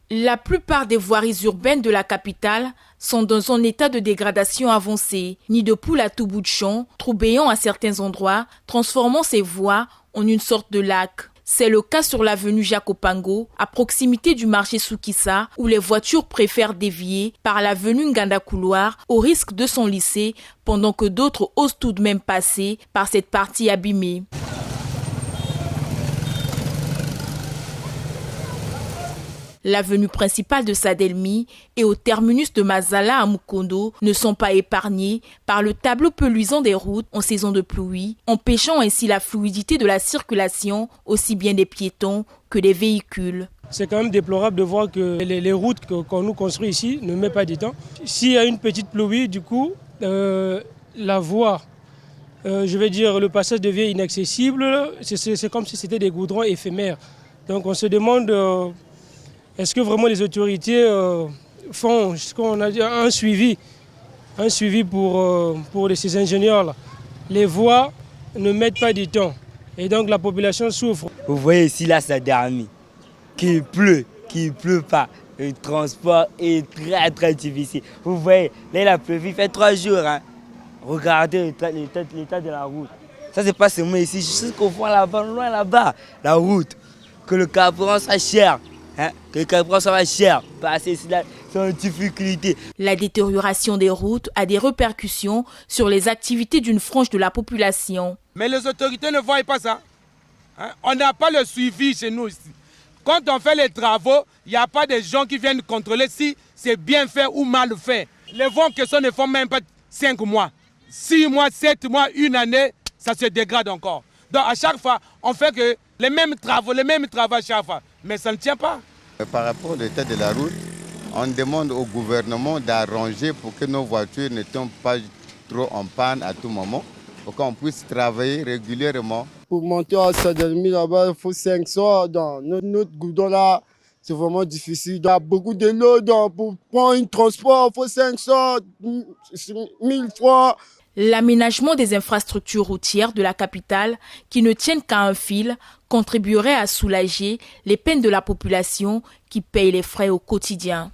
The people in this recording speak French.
La plupart des voiries urbaines de la capitale sont dans un état de dégradation avancé. Nids de poules à tout bout de champ, trous béants à certains endroits, transformant ces voies en une sorte de lac. C'est le cas sur l'avenue Jacques Opango, à proximité du marché Soukissa, où les voitures préfèrent dévier par l'avenue Nganda Couloir au risque de s'enlisser, pendant que d'autres osent tout de même passer par cette partie abîmée. L'avenue principale de Sadelmi et au terminus de Mazala à Mukondo ne sont pas épargnés par le tableau pelusant des routes en saison de pluie, empêchant ainsi la fluidité de la circulation aussi bien des piétons que des véhicules. C'est quand même déplorable de voir que les routes qu'on nous construit ici ne mettent pas du temps. S'il y a une petite pluie, du coup, la voie, le passage devient inaccessible. C'est comme si c'était des goudrons éphémères. Donc on se demande... Est-ce que vraiment les autorités font ce qu'on a dit, un suivi pour ces ingénieurs-là? Les voies ne mettent pas du temps et donc la population souffre. Vous voyez ici, là, ça dormi. Qu'il pleut pas. Le transport est très très difficile. Vous voyez, là il a plu, il fait 3 jours. Hein. Regardez l'état de la route. Ça c'est pas seulement ici, jusqu'au fond là-bas, loin là-bas, la route. Que le carburant soit cher. Hein, que le carburant ça va cher, passer ici là, c'est une difficulté. La détérioration des routes a des répercussions sur les activités d'une frange de la population. Mais les autorités ne voient pas ça. Hein? On n'a pas le suivi chez nous ici. Quand on fait les travaux, il n'y a pas de gens qui viennent contrôler si c'est bien fait ou mal fait. Les voies en question ne font même pas 5 mois. 6 mois, 7 mois, une année, ça se dégrade encore. Donc à chaque fois, on fait que les mêmes travaux à chaque fois. Mais ça ne tient pas. Par rapport à l'état de la route, on demande au gouvernement d'arranger pour que nos voitures ne tombent pas trop en panne à tout moment, pour qu'on puisse travailler régulièrement. Pour monter à Sadelmi là-bas, il faut 500. Dans notre goudron là, c'est vraiment difficile. Il y a beaucoup de l'eau, pour prendre un transport, il faut 500, 1000 fois. L'aménagement des infrastructures routières de la capitale, qui ne tiennent qu'à un fil, contribuerait à soulager les peines de la population qui paye les frais au quotidien.